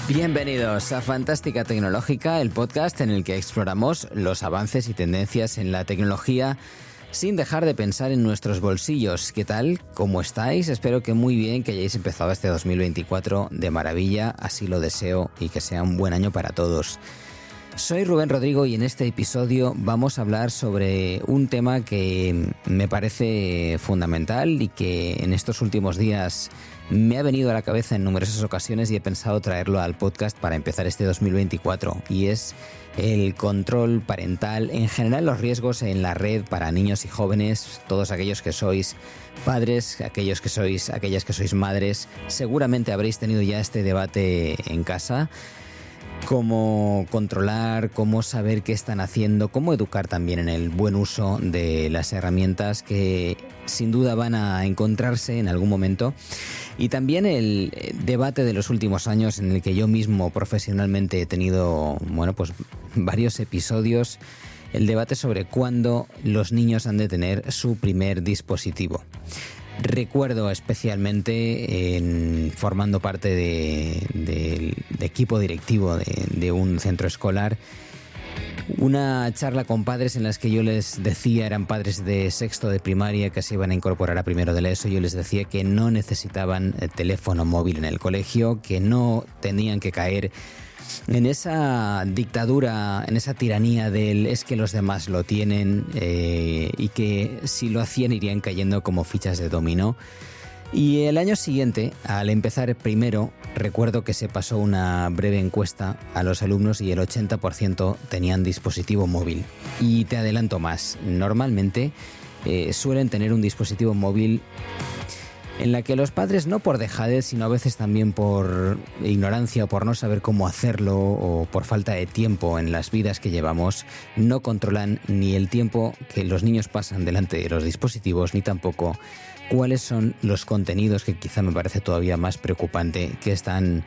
Bienvenidos a Fantástica Tecnológica, el podcast en el que exploramos los avances y tendencias en la tecnología sin dejar de pensar en nuestros bolsillos. ¿Qué tal? ¿Cómo estáis? Espero que muy bien, que hayáis empezado este 2024 de maravilla, así lo deseo y que sea un buen año para todos. Soy Rubén Rodrigo y en este episodio vamos a hablar sobre un tema que me parece fundamental y que en estos últimos días me ha venido a la cabeza en numerosas ocasiones y he pensado traerlo al podcast para empezar este 2024, y es el control parental, en general los riesgos en la red para niños y jóvenes. Todos aquellos que sois padres, aquellas que sois madres, seguramente habréis tenido ya este debate en casa. Cómo controlar, cómo saber qué están haciendo, cómo educar también en el buen uso de las herramientas que sin duda van a encontrarse en algún momento. Y también el debate de los últimos años en el que yo mismo profesionalmente he tenido, varios episodios. El debate sobre cuándo los niños han de tener su primer dispositivo. Recuerdo especialmente formando parte del equipo directivo de un centro escolar, una charla con padres en las que yo les decía, eran padres de sexto de primaria que se iban a incorporar a primero de la ESO, yo les decía que no necesitaban teléfono móvil en el colegio, que no tenían que caer en esa dictadura, en esa tiranía del es que los demás lo tienen, y que si lo hacían irían cayendo como fichas de dominó. Y el año siguiente, al empezar primero, recuerdo que se pasó una breve encuesta a los alumnos y el 80% tenían dispositivo móvil. Y te adelanto más, normalmente suelen tener un dispositivo móvil en la que los padres, no por dejadez, sino a veces también por ignorancia o por no saber cómo hacerlo o por falta de tiempo en las vidas que llevamos, no controlan ni el tiempo que los niños pasan delante de los dispositivos, ni tampoco cuáles son los contenidos, que quizá me parece todavía más preocupante, que están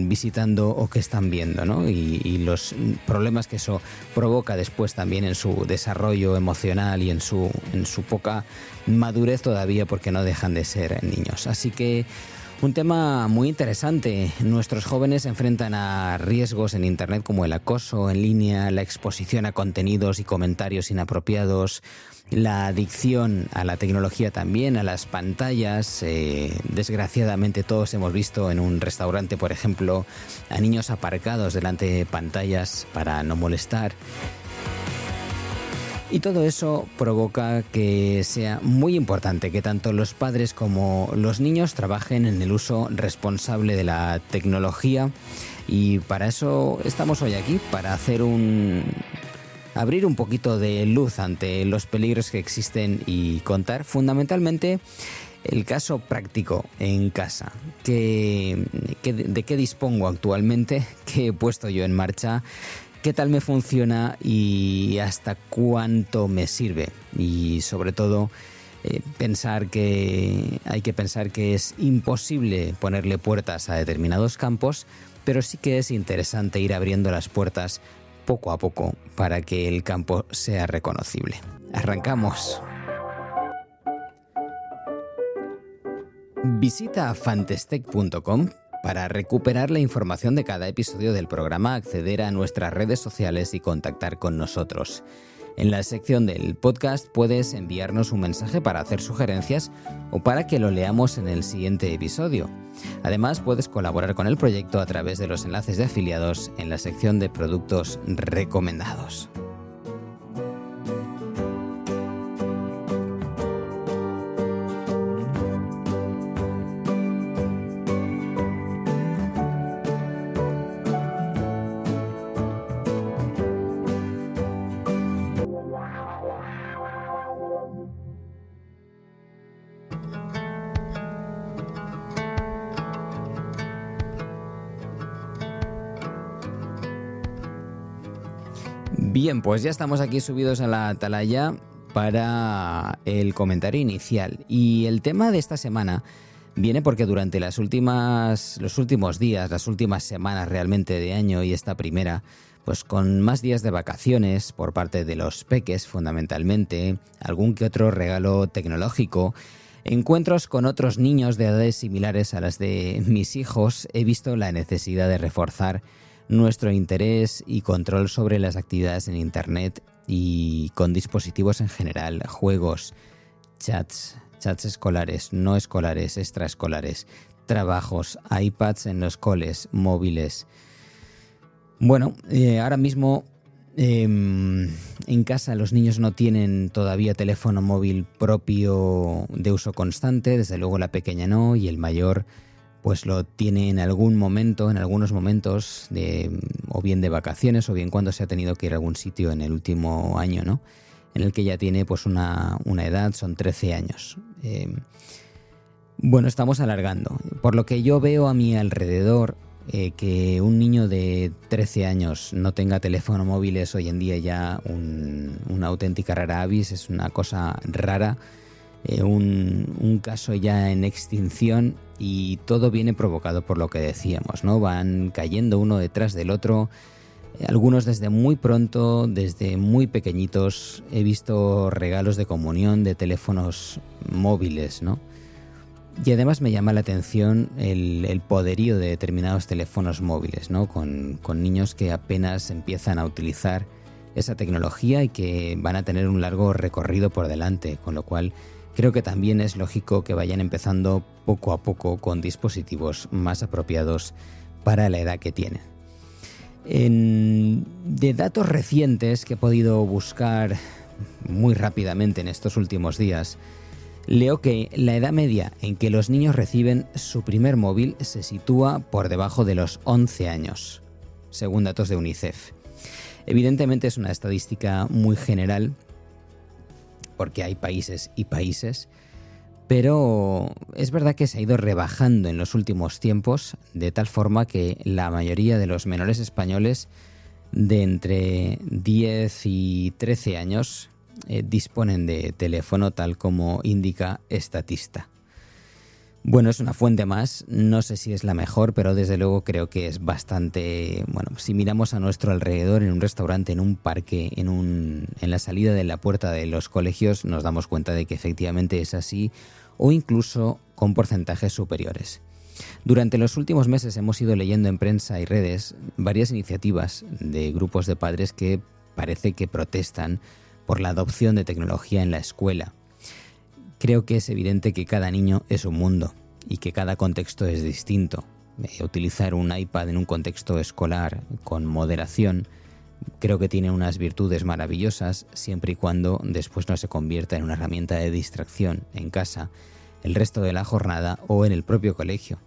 visitando o que están viendo, ¿no? Y los problemas que eso provoca después también en su desarrollo emocional y en su poca madurez todavía, porque no dejan de ser niños. Así que un tema muy interesante. Nuestros jóvenes se enfrentan a riesgos en Internet como el acoso en línea, la exposición a contenidos y comentarios inapropiados, la adicción a la tecnología también, a las pantallas. Desgraciadamente todos hemos visto en un restaurante, por ejemplo, a niños aparcados delante de pantallas para no molestar. Y todo eso provoca que sea muy importante que tanto los padres como los niños trabajen en el uso responsable de la tecnología. Y para eso estamos hoy aquí, para abrir un poquito de luz ante los peligros que existen y contar fundamentalmente el caso práctico en casa. ¿De qué dispongo actualmente? ¿Qué he puesto yo en marcha? ¿Qué tal me funciona y hasta cuánto me sirve? Y sobre todo hay que pensar que es imposible ponerle puertas a determinados campos, pero sí que es interesante ir abriendo las puertas poco a poco para que el campo sea reconocible. ¡Arrancamos! Visita fantestec.com para recuperar la información de cada episodio del programa, acceder a nuestras redes sociales y contactar con nosotros. En la sección del podcast puedes enviarnos un mensaje para hacer sugerencias o para que lo leamos en el siguiente episodio. Además, puedes colaborar con el proyecto a través de los enlaces de afiliados en la sección de productos recomendados. Bien, pues ya estamos aquí subidos a la atalaya para el comentario inicial. Y el tema de esta semana viene porque durante los últimos días, las últimas semanas realmente de año y esta primera, pues con más días de vacaciones por parte de los peques fundamentalmente, algún que otro regalo tecnológico, encuentros con otros niños de edades similares a las de mis hijos, he visto la necesidad de reforzar nuestro interés y control sobre las actividades en Internet y con dispositivos en general, juegos, chats escolares, no escolares, extraescolares, trabajos, iPads en los coles, móviles. Bueno, ahora mismo en casa los niños no tienen todavía teléfono móvil propio de uso constante, desde luego la pequeña no, y el mayor pues lo tiene en algún momento, en algunos momentos, o bien de vacaciones o bien cuando se ha tenido que ir a algún sitio en el último año, ¿no? En el que ya tiene pues una edad, son 13 años. Bueno, estamos alargando. Por lo que yo veo a mi alrededor, que un niño de 13 años no tenga teléfono móvil es hoy en día ya una auténtica rara avis, es una cosa rara, un caso ya en extinción, y todo viene provocado por lo que decíamos, ¿no? Van cayendo uno detrás del otro, algunos desde muy pronto, desde muy pequeñitos. He visto regalos de comunión de teléfonos móviles, ¿no? Y además me llama la atención el poderío de determinados teléfonos móviles, ¿no? Con niños que apenas empiezan a utilizar esa tecnología y que van a tener un largo recorrido por delante, con lo cual creo que también es lógico que vayan empezando poco a poco con dispositivos más apropiados para la edad que tienen. De datos recientes que he podido buscar muy rápidamente en estos últimos días, leo que la edad media en que los niños reciben su primer móvil se sitúa por debajo de los 11 años, según datos de UNICEF. Evidentemente es una estadística muy general, porque hay países y países, pero es verdad que se ha ido rebajando en los últimos tiempos, de tal forma que la mayoría de los menores españoles de entre 10 y 13 años disponen de teléfono, tal como indica Statista. Bueno, es una fuente más, no sé si es la mejor, pero desde luego creo que es bastante... Bueno, si miramos a nuestro alrededor, en un restaurante, en un parque, en la salida de la puerta de los colegios, nos damos cuenta de que efectivamente es así, o incluso con porcentajes superiores. Durante los últimos meses hemos ido leyendo en prensa y redes varias iniciativas de grupos de padres que parece que protestan por la adopción de tecnología en la escuela. Creo que es evidente que cada niño es un mundo y que cada contexto es distinto. Utilizar un iPad en un contexto escolar con moderación creo que tiene unas virtudes maravillosas, siempre y cuando después no se convierta en una herramienta de distracción en casa, el resto de la jornada o en el propio colegio.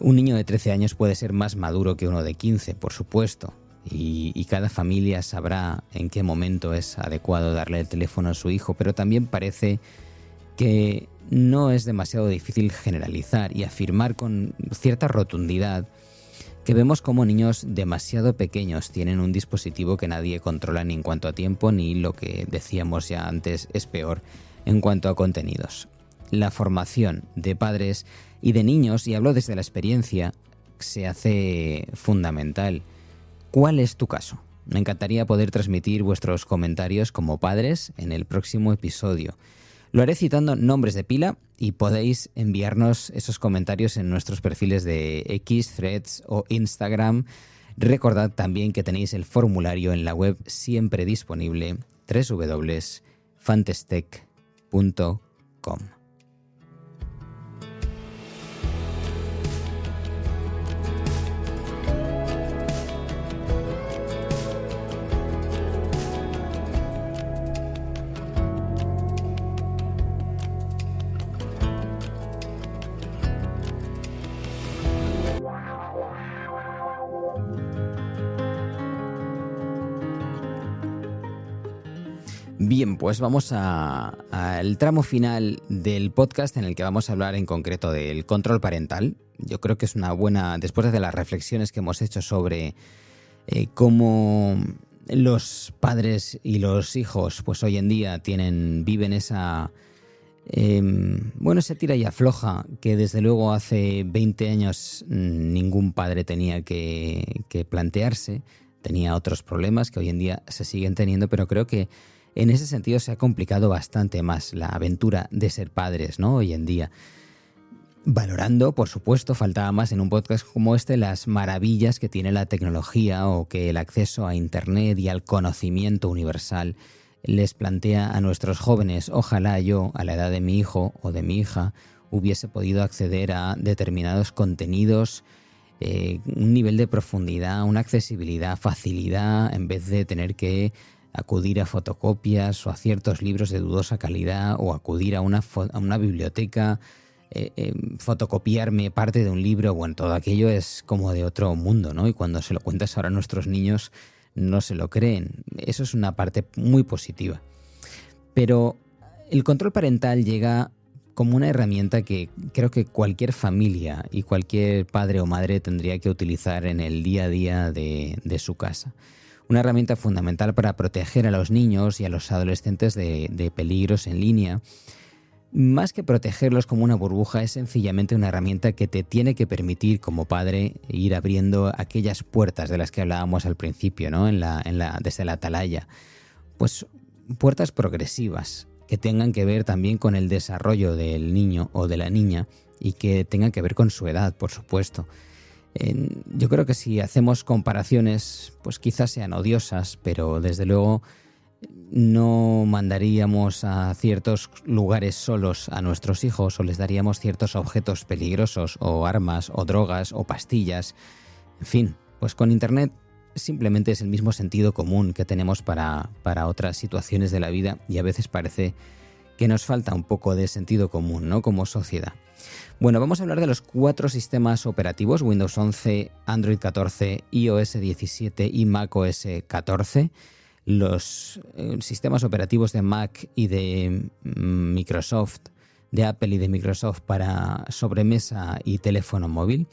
Un niño de 13 años puede ser más maduro que uno de 15, por supuesto, y cada familia sabrá en qué momento es adecuado darle el teléfono a su hijo, pero también parece que no es demasiado difícil generalizar y afirmar con cierta rotundidad que vemos como niños demasiado pequeños tienen un dispositivo que nadie controla ni en cuanto a tiempo, ni, lo que decíamos ya antes, es peor, en cuanto a contenidos. La formación de padres y de niños, y hablo desde la experiencia, se hace fundamental. ¿Cuál es tu caso? Me encantaría poder transmitir vuestros comentarios como padres en el próximo episodio. Lo haré citando nombres de pila y podéis enviarnos esos comentarios en nuestros perfiles de X, Threads o Instagram. Recordad también que tenéis el formulario en la web siempre disponible, www.fantestec.com. Bien, pues vamos al tramo final del podcast en el que vamos a hablar en concreto del control parental. Yo creo que es una buena, después de las reflexiones que hemos hecho sobre cómo los padres y los hijos pues hoy en día viven esa tira y afloja que desde luego hace 20 años ningún padre tenía que plantearse. Tenía otros problemas que hoy en día se siguen teniendo, pero creo que En ese sentido se ha complicado bastante más la aventura de ser padres, ¿no? Hoy en día. Valorando, por supuesto, faltaba más en un podcast como este, las maravillas que tiene la tecnología o que el acceso a Internet y al conocimiento universal les plantea a nuestros jóvenes. Ojalá yo, a la edad de mi hijo o de mi hija, hubiese podido acceder a determinados contenidos, un nivel de profundidad, una accesibilidad, facilidad, en vez de tener que acudir a fotocopias o a ciertos libros de dudosa calidad o acudir a una biblioteca, fotocopiarme parte de un libro. Bueno, todo aquello es como de otro mundo, ¿no? Y cuando se lo cuentas ahora a nuestros niños no se lo creen. Eso es una parte muy positiva. Pero el control parental llega como una herramienta que creo que cualquier familia y cualquier padre o madre tendría que utilizar en el día a día de su casa. Una herramienta fundamental para proteger a los niños y a los adolescentes de peligros en línea. Más que protegerlos como una burbuja, es sencillamente una herramienta que te tiene que permitir como padre ir abriendo aquellas puertas de las que hablábamos al principio, ¿no? Desde la atalaya. Pues puertas progresivas que tengan que ver también con el desarrollo del niño o de la niña y que tengan que ver con su edad, por supuesto. Yo creo que si hacemos comparaciones, pues quizás sean odiosas, pero desde luego no mandaríamos a ciertos lugares solos a nuestros hijos o les daríamos ciertos objetos peligrosos o armas o drogas o pastillas. En fin, pues con Internet simplemente es el mismo sentido común que tenemos para otras situaciones de la vida y a veces parece que nos falta un poco de sentido común, ¿no? Como sociedad. Bueno, vamos a hablar de los 4 sistemas operativos: Windows 11, Android 14, iOS 17 y macOS 14. Los sistemas operativos de Mac y de Microsoft, de Apple y de Microsoft para sobremesa y teléfono móvil.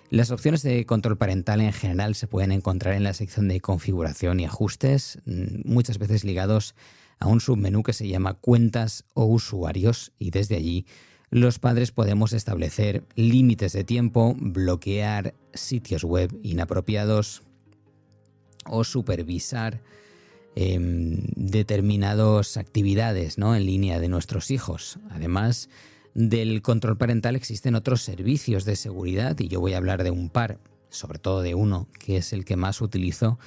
Las opciones de control parental en general se pueden encontrar en la sección de configuración y ajustes, muchas veces ligados a un submenú que se llama cuentas o usuarios, y desde allí los padres podemos establecer límites de tiempo, bloquear sitios web inapropiados o supervisar determinadas actividades, ¿no?, en línea de nuestros hijos. Además del control parental existen otros servicios de seguridad y yo voy a hablar de un par, sobre todo de uno que es el que más utilizo,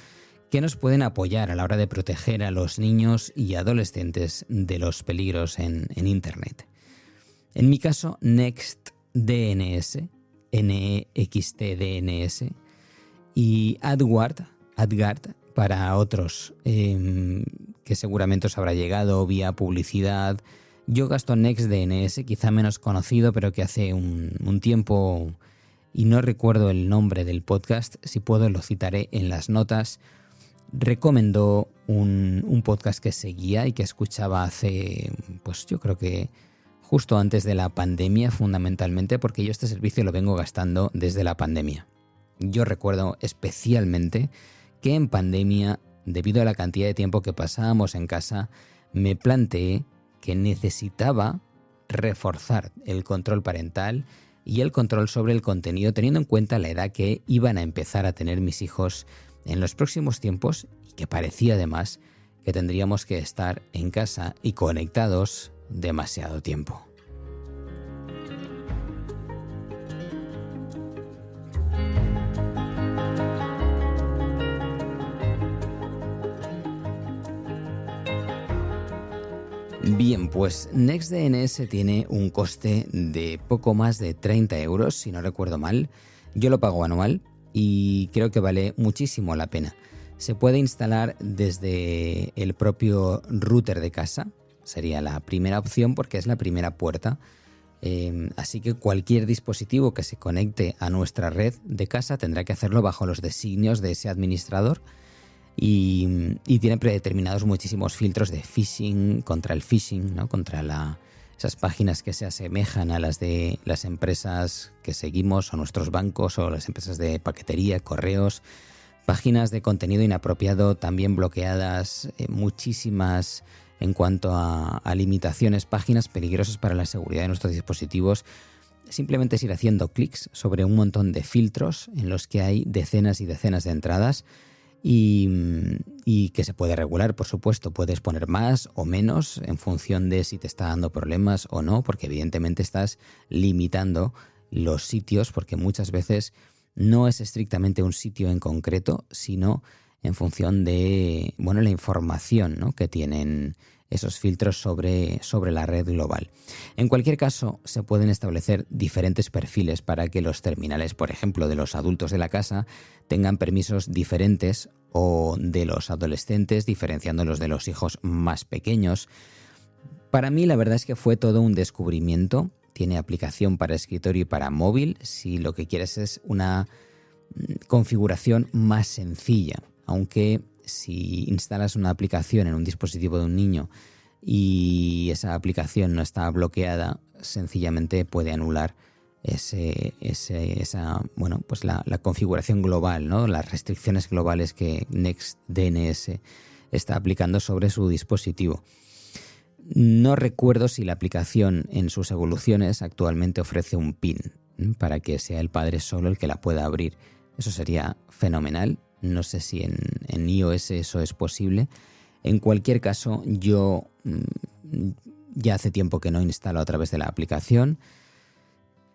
que nos pueden apoyar a la hora de proteger a los niños y adolescentes de los peligros en Internet. En mi caso, NextDNS, NextDNS, y AdGuard para otros, que seguramente os habrá llegado vía publicidad. Yo gasto NextDNS, quizá menos conocido, pero que hace un tiempo, y no recuerdo el nombre del podcast, si puedo lo citaré en las notas, recomendó un podcast que seguía y que escuchaba hace, pues yo creo que justo antes de la pandemia, fundamentalmente, porque yo este servicio lo vengo gastando desde la pandemia. Yo recuerdo especialmente que en pandemia, debido a la cantidad de tiempo que pasábamos en casa, me planteé que necesitaba reforzar el control parental y el control sobre el contenido, teniendo en cuenta la edad que iban a empezar a tener mis hijos en los próximos tiempos y que parecía además que tendríamos que estar en casa y conectados demasiado tiempo. Bien, pues NextDNS tiene un coste de poco más de 30 euros, si no recuerdo mal. Yo lo pago anual y creo que vale muchísimo la pena. Se puede instalar desde el propio router de casa, sería la primera opción porque es la primera puerta. Así que cualquier dispositivo que se conecte a nuestra red de casa tendrá que hacerlo bajo los designios de ese administrador. Y tiene predeterminados muchísimos filtros de phishing, contra el phishing, ¿no?, contra esas páginas que se asemejan a las de las empresas que seguimos o nuestros bancos o las empresas de paquetería, correos, páginas de contenido inapropiado también bloqueadas, muchísimas en cuanto a limitaciones, páginas peligrosas para la seguridad de nuestros dispositivos. Simplemente es ir haciendo clics sobre un montón de filtros en los que hay decenas y decenas de entradas. y, y que se puede regular, por supuesto. Puedes poner más o menos en función de si te está dando problemas o no, porque evidentemente estás limitando los sitios, porque muchas veces no es estrictamente un sitio en concreto, sino en función de, bueno, la información, ¿no?, que tienen esos filtros sobre la red global. En cualquier caso, se pueden establecer diferentes perfiles para que los terminales, por ejemplo, de los adultos de la casa, tengan permisos diferentes, o de los adolescentes, diferenciándolos de los hijos más pequeños. Para mí, la verdad es que fue todo un descubrimiento. Tiene aplicación para escritorio y para móvil, si lo que quieres es una configuración más sencilla, aunque si instalas una aplicación en un dispositivo de un niño y esa aplicación no está bloqueada, sencillamente puede anular la configuración global, ¿no?, las restricciones globales que NextDNS está aplicando sobre su dispositivo. No recuerdo si la aplicación en sus evoluciones actualmente ofrece un PIN para que sea el padre solo el que la pueda abrir. Eso sería fenomenal. No sé si en iOS eso es posible. En cualquier caso, yo ya hace tiempo que no instalo a través de la aplicación.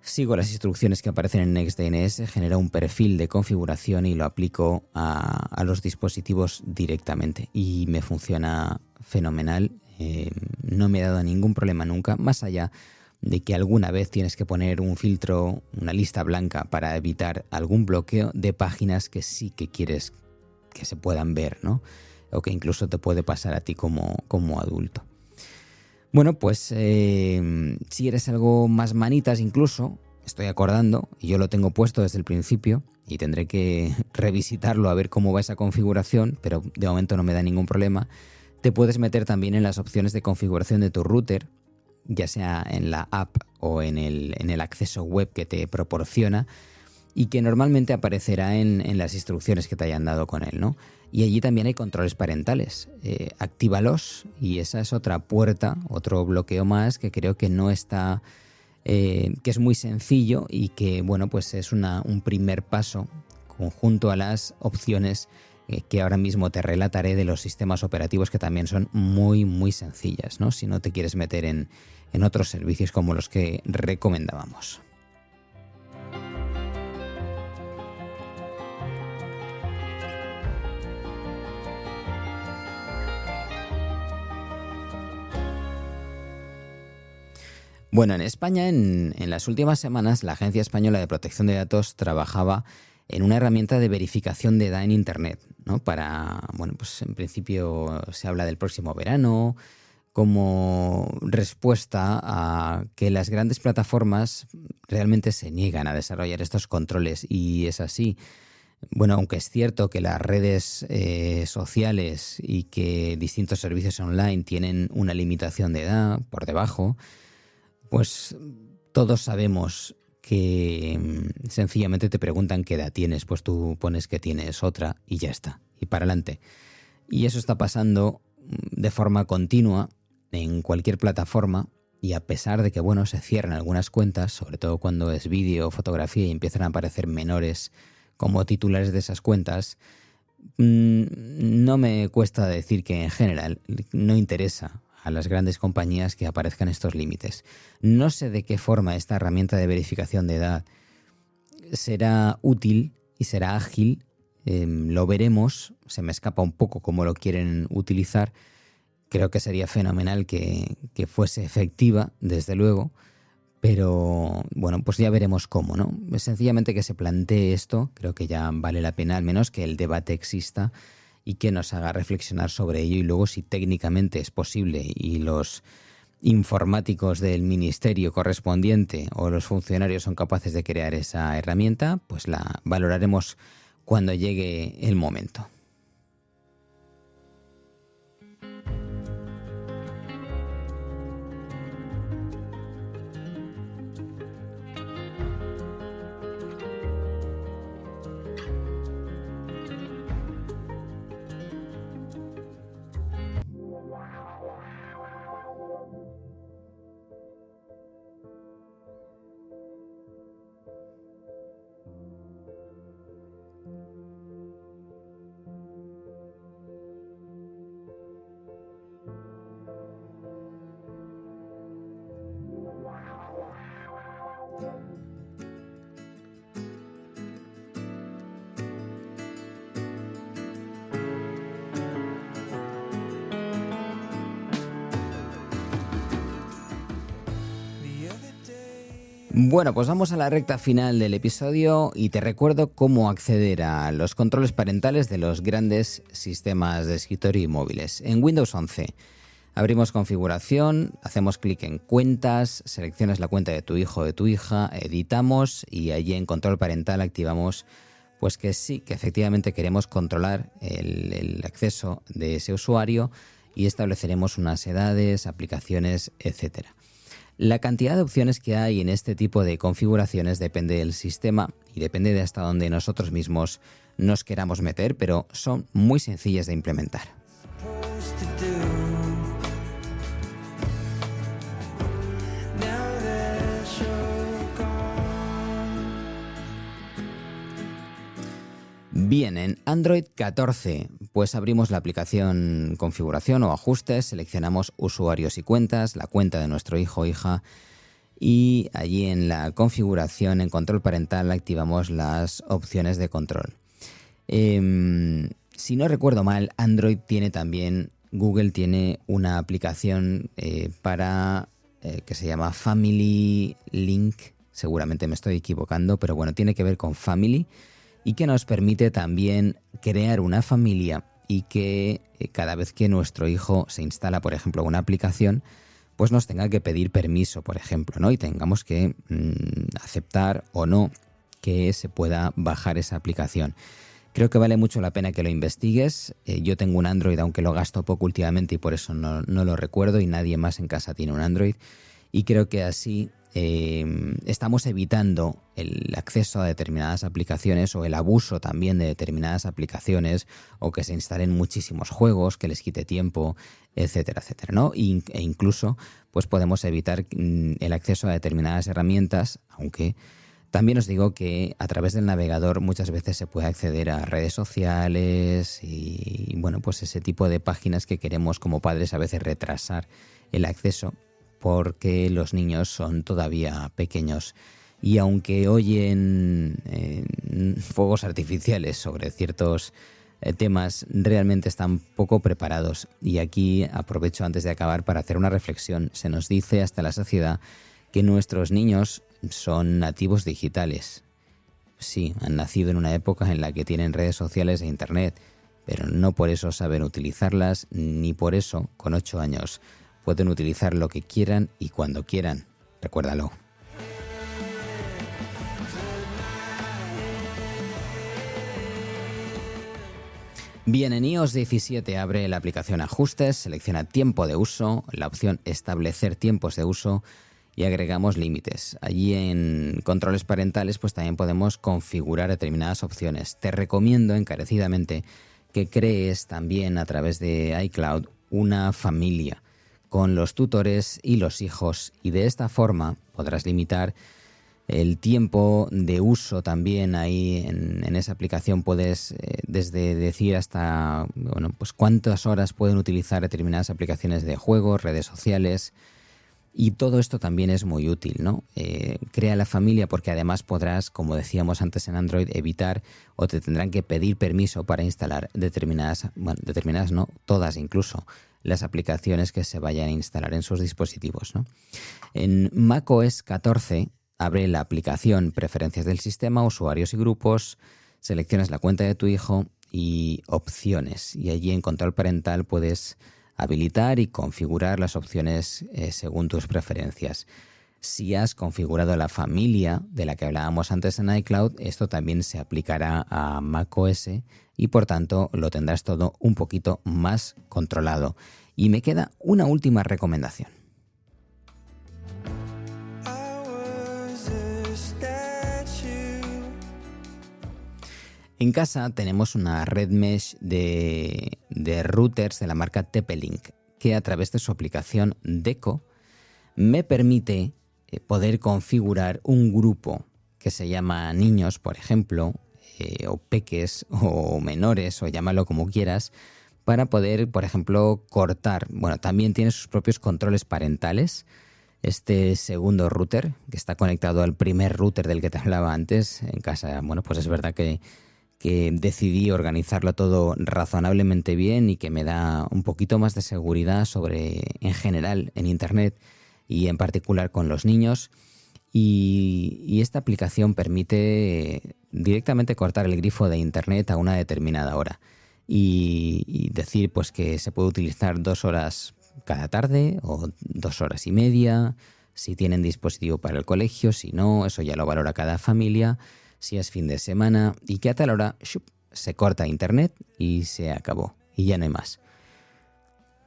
Sigo las instrucciones que aparecen en NextDNS, genero un perfil de configuración y lo aplico a los dispositivos directamente. Y me funciona fenomenal. No me ha dado ningún problema nunca, más allá de que alguna vez tienes que poner un filtro, una lista blanca, para evitar algún bloqueo de páginas que sí que quieres que se puedan ver, ¿no?, o que incluso te puede pasar a ti como adulto. Bueno, pues si eres algo más manitas incluso, estoy acordando, y yo lo tengo puesto desde el principio y tendré que revisitarlo a ver cómo va esa configuración, pero de momento no me da ningún problema. Te puedes meter también en las opciones de configuración de tu router, ya sea en la app o en el acceso web que te proporciona, y que normalmente aparecerá en las instrucciones que te hayan dado con él, ¿no? Y allí también hay controles parentales. Actívalos, y esa es otra puerta, otro bloqueo más que creo que no está, que es muy sencillo y que, bueno, pues es un primer paso conjunto a las opciones que ahora mismo te relataré de los sistemas operativos, que también son muy, muy sencillas, ¿no?, si no te quieres meter en otros servicios como los que recomendábamos. Bueno, en España, en las últimas semanas, la Agencia Española de Protección de Datos trabajaba en una herramienta de verificación de edad en Internet, ¿no? Pues en principio se habla del próximo verano, como respuesta a que las grandes plataformas realmente se niegan a desarrollar estos controles, y es así. Bueno, aunque es cierto que las redes sociales y que distintos servicios online tienen una limitación de edad por debajo, pues todos sabemos que sencillamente te preguntan qué edad tienes, pues tú pones que tienes otra y ya está, y para adelante. Y eso está pasando de forma continua en cualquier plataforma, y a pesar de que, bueno, se cierran algunas cuentas, sobre todo cuando es vídeo o fotografía y empiezan a aparecer menores como titulares de esas cuentas, no me cuesta decir que en general no interesa a las grandes compañías que aparezcan estos límites. No sé de qué forma esta herramienta de verificación de edad será útil y será ágil. Lo veremos. Se me escapa un poco cómo lo quieren utilizar. Creo que sería fenomenal que fuese efectiva, desde luego, pero bueno, pues ya veremos cómo, ¿no? Sencillamente que se plantee esto, creo que ya vale la pena, al menos que el debate exista y que nos haga reflexionar sobre ello, y luego, si técnicamente es posible y los informáticos del ministerio correspondiente o los funcionarios son capaces de crear esa herramienta, pues la valoraremos cuando llegue el momento. Bueno, pues vamos a la recta final del episodio y te recuerdo cómo acceder a los controles parentales de los grandes sistemas de escritorio y móviles. En Windows 11 abrimos configuración, hacemos clic en cuentas, seleccionas la cuenta de tu hijo o de tu hija, editamos y allí en control parental activamos pues que sí, que efectivamente queremos controlar el acceso de ese usuario y estableceremos unas edades, aplicaciones, etcétera. La cantidad de opciones que hay en este tipo de configuraciones depende del sistema y depende de hasta dónde nosotros mismos nos queramos meter, pero son muy sencillas de implementar. Bien, en Android 14, pues abrimos la aplicación configuración o ajustes, seleccionamos usuarios y cuentas, la cuenta de nuestro hijo o hija y allí en la configuración, en control parental, activamos las opciones de control. Si no recuerdo mal, Android tiene también, Google tiene una aplicación para que se llama Family Link, seguramente me estoy equivocando, pero bueno, tiene que ver con Family, y que nos permite también crear una familia y que cada vez que nuestro hijo se instala, por ejemplo, una aplicación, pues nos tenga que pedir permiso, por ejemplo, ¿no? Y tengamos que aceptar o no que se pueda bajar esa aplicación. Creo que vale mucho la pena que lo investigues. Yo tengo un Android, aunque lo gasto poco últimamente y por eso no lo recuerdo, y nadie más en casa tiene un Android. Y creo que así estamos evitando el acceso a determinadas aplicaciones o el abuso también de determinadas aplicaciones o que se instalen muchísimos juegos, que les quite tiempo, etcétera, etcétera, ¿no? E incluso pues podemos evitar el acceso a determinadas herramientas, aunque también os digo que a través del navegador muchas veces se puede acceder a redes sociales y bueno, pues ese tipo de páginas que queremos como padres a veces retrasar el acceso, porque los niños son todavía pequeños y aunque oyen fuegos artificiales sobre ciertos temas, realmente están poco preparados. Y aquí aprovecho antes de acabar para hacer una reflexión. Se nos dice hasta la saciedad que nuestros niños son nativos digitales. Sí, han nacido en una época en la que tienen redes sociales e internet, pero no por eso saben utilizarlas, ni por eso, con 8 años, pueden utilizar lo que quieran y cuando quieran. Recuérdalo. Bien, en iOS 17 abre la aplicación Ajustes, selecciona Tiempo de uso, la opción Establecer tiempos de uso y agregamos límites. Allí en Controles parentales pues también podemos configurar determinadas opciones. Te recomiendo encarecidamente que crees también a través de iCloud una familia con los tutores y los hijos, y de esta forma podrás limitar el tiempo de uso también. Ahí en esa aplicación puedes desde decir hasta bueno, pues cuántas horas pueden utilizar determinadas aplicaciones de juegos, redes sociales, y todo esto también es muy útil, ¿no? Crea la familia porque además podrás, como decíamos antes en Android, evitar o te tendrán que pedir permiso para instalar determinadas no, todas incluso, las aplicaciones que se vayan a instalar en sus dispositivos, ¿no? En macOS 14 abre la aplicación Preferencias del sistema, Usuarios y grupos, seleccionas la cuenta de tu hijo y Opciones, y allí en Control parental puedes habilitar y configurar las opciones según tus preferencias. Si has configurado la familia de la que hablábamos antes en iCloud, esto también se aplicará a macOS y por tanto lo tendrás todo un poquito más controlado. Y me queda una última recomendación. En casa tenemos una red mesh de routers de la marca TP-Link que a través de su aplicación Deco me permite poder configurar un grupo que se llama niños, por ejemplo, o peques o menores, o llámalo como quieras, para poder, por ejemplo, cortar. Bueno, también tiene sus propios controles parentales. Este segundo router, que está conectado al primer router del que te hablaba antes en casa, bueno, pues es verdad que decidí organizarlo todo razonablemente bien y que me da un poquito más de seguridad en general, en Internet y en particular con los niños. y esta aplicación permite directamente cortar el grifo de internet a una determinada hora y decir pues que se puede utilizar 2 horas cada tarde o 2 horas y media, si tienen dispositivo para el colegio, si no, eso ya lo valora cada familia, si es fin de semana, y que a tal hora se corta internet y se acabó, y ya no hay más.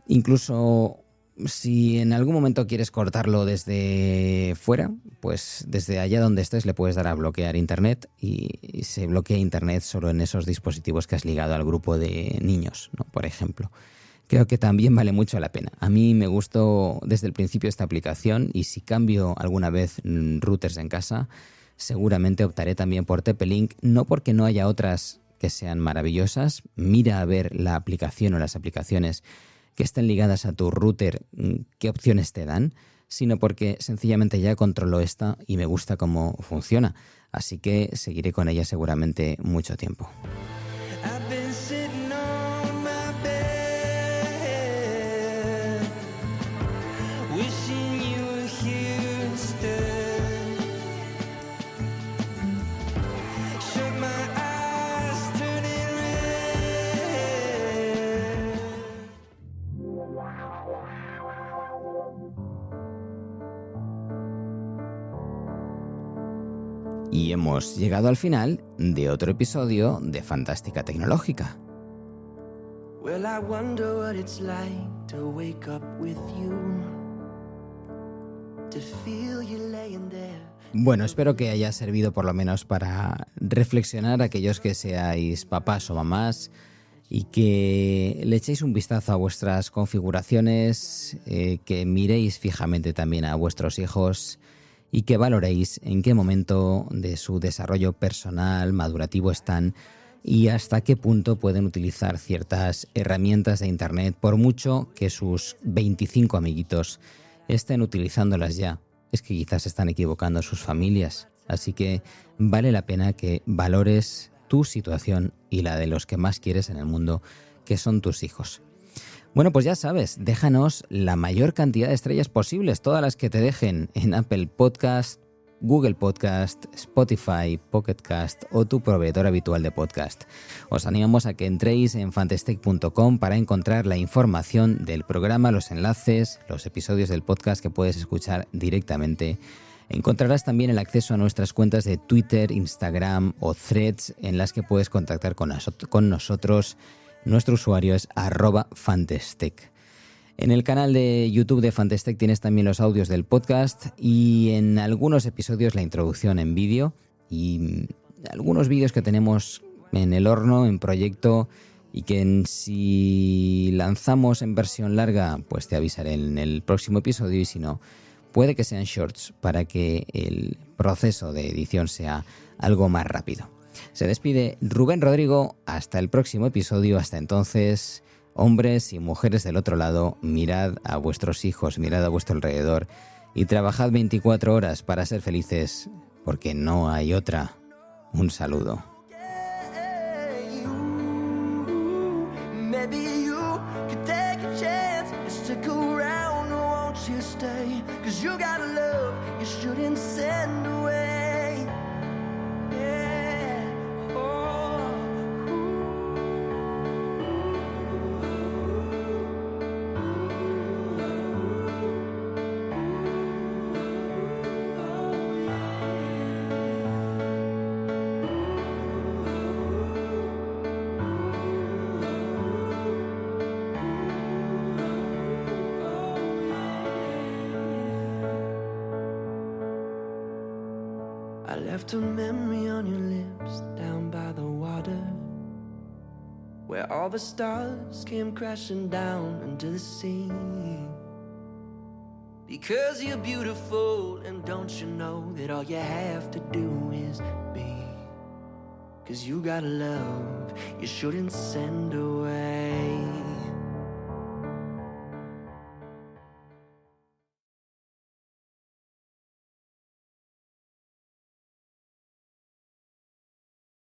Incluso si en algún momento quieres cortarlo desde fuera, pues desde allá donde estés le puedes dar a bloquear internet y se bloquea internet solo en esos dispositivos que has ligado al grupo de niños, ¿no? Por ejemplo. Creo que también vale mucho la pena. A mí me gustó desde el principio esta aplicación y si cambio alguna vez routers en casa, seguramente optaré también por TP-Link, no porque no haya otras que sean maravillosas. Mira a ver la aplicación o las aplicaciones que estén ligadas a tu router, qué opciones te dan, sino porque sencillamente ya controlo esta y me gusta cómo funciona. Así que seguiré con ella seguramente mucho tiempo. Y hemos llegado al final de otro episodio de Fantástica Tecnológica. Bueno, espero que haya servido por lo menos para reflexionar a aquellos que seáis papás o mamás y que le echéis un vistazo a vuestras configuraciones, que miréis fijamente también a vuestros hijos y que valoréis en qué momento de su desarrollo personal, madurativo están y hasta qué punto pueden utilizar ciertas herramientas de Internet, por mucho que sus 25 amiguitos estén utilizándolas ya. Es que quizás están equivocando sus familias, así que vale la pena que valores tu situación y la de los que más quieres en el mundo, que son tus hijos. Bueno, pues ya sabes, déjanos la mayor cantidad de estrellas posibles, todas las que te dejen en Apple Podcast, Google Podcast, Spotify, Pocket Cast o tu proveedor habitual de podcast. Os animamos a que entréis en fantastec.com para encontrar la información del programa, los enlaces, los episodios del podcast que puedes escuchar directamente. Encontrarás también el acceso a nuestras cuentas de Twitter, Instagram o Threads en las que puedes contactar con nosotros. Nuestro usuario es @Fantastec. En el canal de YouTube de Fantastec tienes también los audios del podcast y en algunos episodios la introducción en vídeo y algunos vídeos que tenemos en el horno, en proyecto y que si lanzamos en versión larga pues te avisaré en el próximo episodio y si no, puede que sean shorts para que el proceso de edición sea algo más rápido. Se despide Rubén Rodrigo, hasta el próximo episodio, hasta entonces, hombres y mujeres del otro lado, mirad a vuestros hijos, mirad a vuestro alrededor y trabajad 24 horas para ser felices, porque no hay otra. Un saludo. I left a memory on your lips down by the water, where all the stars came crashing down into the sea. Because you're beautiful, and don't you know that all you have to do is be? 'Cause you got love you shouldn't send away.